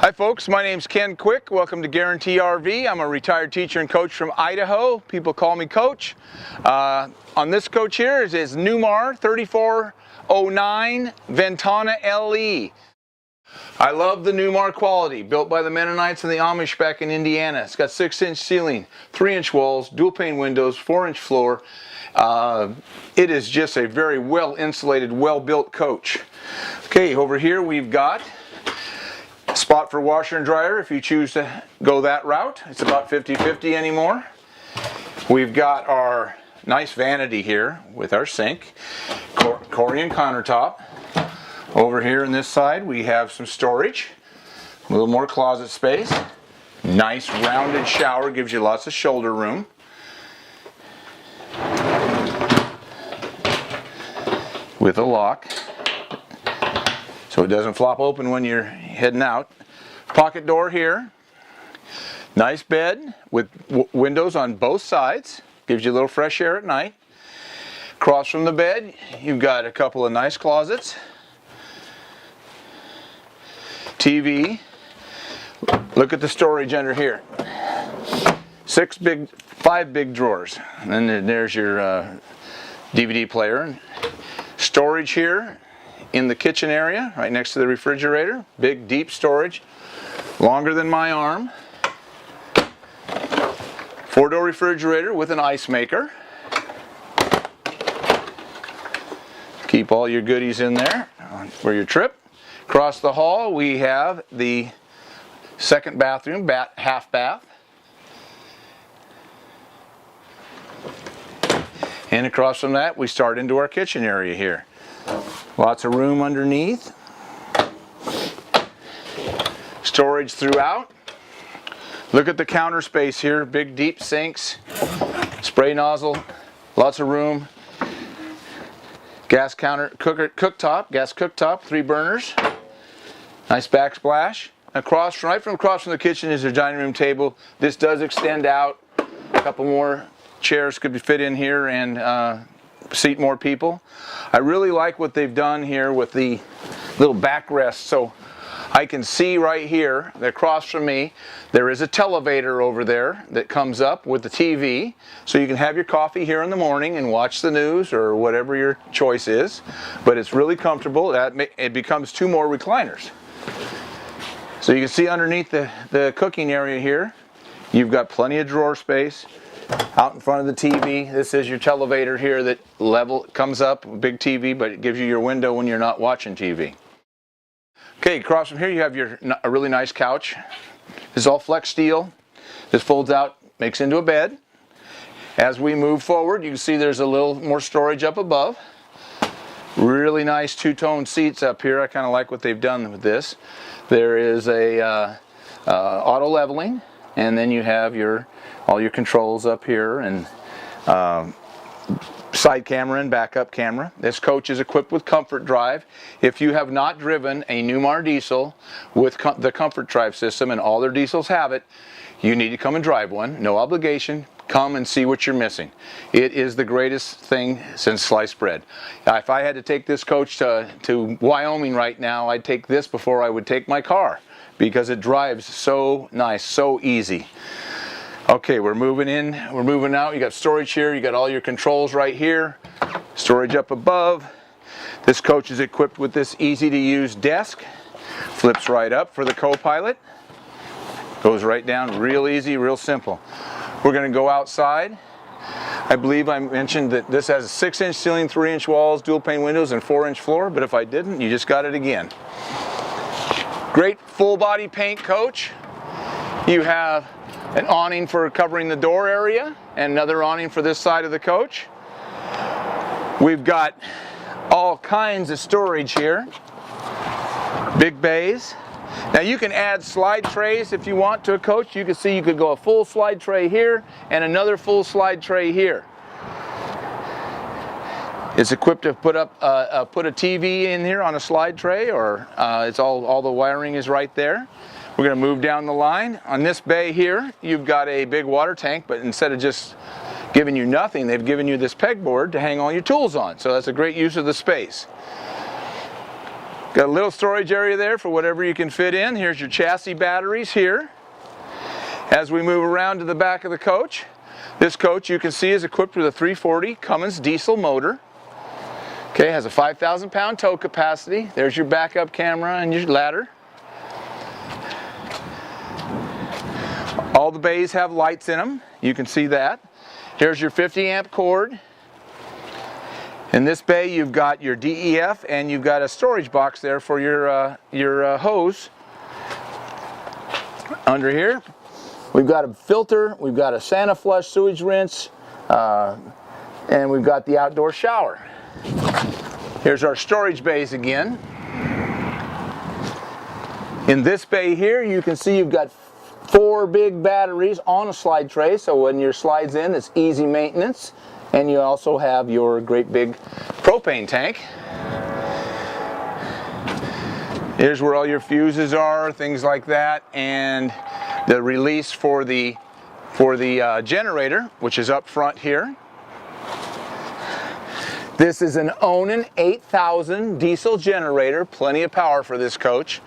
Hi folks, my name's Ken.Quick. Welcome to Guaranty RV. I'm a retired teacher and coach from Idaho. People call me Coach. On this coach here is Newmar 3409 Ventana LE. I love the Newmar quality, built by the Mennonites and the Amish back in Indiana. It's got 6-inch ceiling, 3-inch walls, dual pane windows, 4-inch floor. It is just a very well insulated, well built coach. Okay, over here we've got spot for washer and dryer if you choose to go that route. It's about 50-50 anymore. We've got our nice vanity here with our sink, Corian countertop. Over here on this side we have some storage, a little more closet space. Nice rounded shower, gives you lots of shoulder room. With a lock, so it doesn't flop open when you're heading out. Pocket door here. Nice bed with windows on both sides. Gives you a little fresh air at night. Across from the bed, you've got a couple of nice closets. TV. Look at the storage under here. 5 big drawers. And then there's your DVD player. Storage here in the kitchen area, right next to the refrigerator. Big, deep storage, longer than my arm. 4-door refrigerator with an ice maker. Keep all your goodies in there for your trip. Across the hall, we have the second bathroom, half bath. And across from that, we start into our kitchen area here. Lots of room underneath. Storage throughout. Look at the counter space here. Big deep sinks. Spray nozzle. Lots of room. Gas counter, cooktop, gas cooktop, 3 burners. Nice backsplash. Right across from the kitchen is your dining room table. This does extend out. A couple more chairs could fit in here and seat more people. I really like what they've done here with the little backrest, so I can see right here that across from me there is a televator over there that comes up with the TV, so you can have your coffee here in the morning and watch the news or whatever your choice is. But it's really comfortable. It becomes 2 more recliners. So you can see underneath the cooking area here, you've got plenty of drawer space. Out in front of the TV, this is your televator here that comes up, big TV, but it gives you your window when you're not watching TV. Okay, across from here you have a really nice couch. This is all flex steel. This folds out, makes into a bed. As we move forward, you can see there's a little more storage up above. Really nice 2-tone seats up here. I kind of like what they've done with this. There is a auto leveling, and then you have all your controls up here, and side camera and backup camera. This coach is equipped with Comfort Drive. If you have not driven a Newmar diesel with the Comfort Drive system, and all their diesels have it, you need to come and drive one. No obligation. Come and see what you're missing. It is the greatest thing since sliced bread. If I had to take this coach to Wyoming right now, I'd take this before I would take my car, because it drives so nice, so easy. Okay, we're moving in, we're moving out. You got storage here, you got all your controls right here, storage up above. This coach is equipped with this easy to use desk. Flips right up for the co-pilot. Goes right down, real easy, real simple. We're going to go outside. I believe I mentioned that this has a 6-inch ceiling, 3-inch walls, dual pane windows, and 4-inch floor, but if I didn't, you just got it again. Great full body paint coach. You have an awning for covering the door area and another awning for this side of the coach. We've got all kinds of storage here. Big bays. Now you can add slide trays if you want to a coach. You can see you could go a full slide tray here and another full slide tray here. It's equipped to put a TV in here on a slide tray, or it's all the wiring is right there. We're going to move down the line. On this bay here, you've got a big water tank, but instead of just giving you nothing, they've given you this pegboard to hang all your tools on. So that's a great use of the space. Got a little storage area there for whatever you can fit in. Here's your chassis batteries here. As we move around to the back of the coach, this coach you can see is equipped with a 340 Cummins diesel motor. Okay, has a 5,000 pound tow capacity. There's your backup camera and your ladder. All the bays have lights in them. You can see that. Here's your 50 amp cord. In this bay you've got your DEF and you've got a storage box there for your hose. Under here we've got a filter, we've got a Santa flush sewage rinse, and we've got the outdoor shower. Here's our storage bays again. In this bay here you can see you've got 4 big batteries on a slide tray, so when your slides in it's easy maintenance. And you also have your great big propane tank. Here's where all your fuses are, things like that, and the release for the generator, which is up front here. This is an Onan 8000 diesel generator, plenty of power for this coach.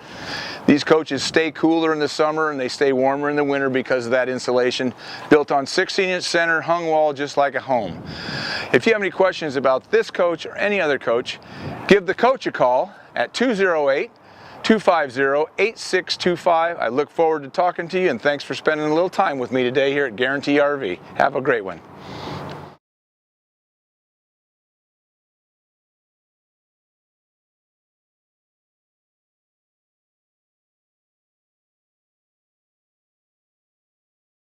These coaches stay cooler in the summer and they stay warmer in the winter because of that insulation. Built on 16-inch center hung wall just like a home. If you have any questions about this coach or any other coach, give the coach a call at 208-250-8625. I look forward to talking to you, and thanks for spending a little time with me today here at Guaranty RV. Have a great one.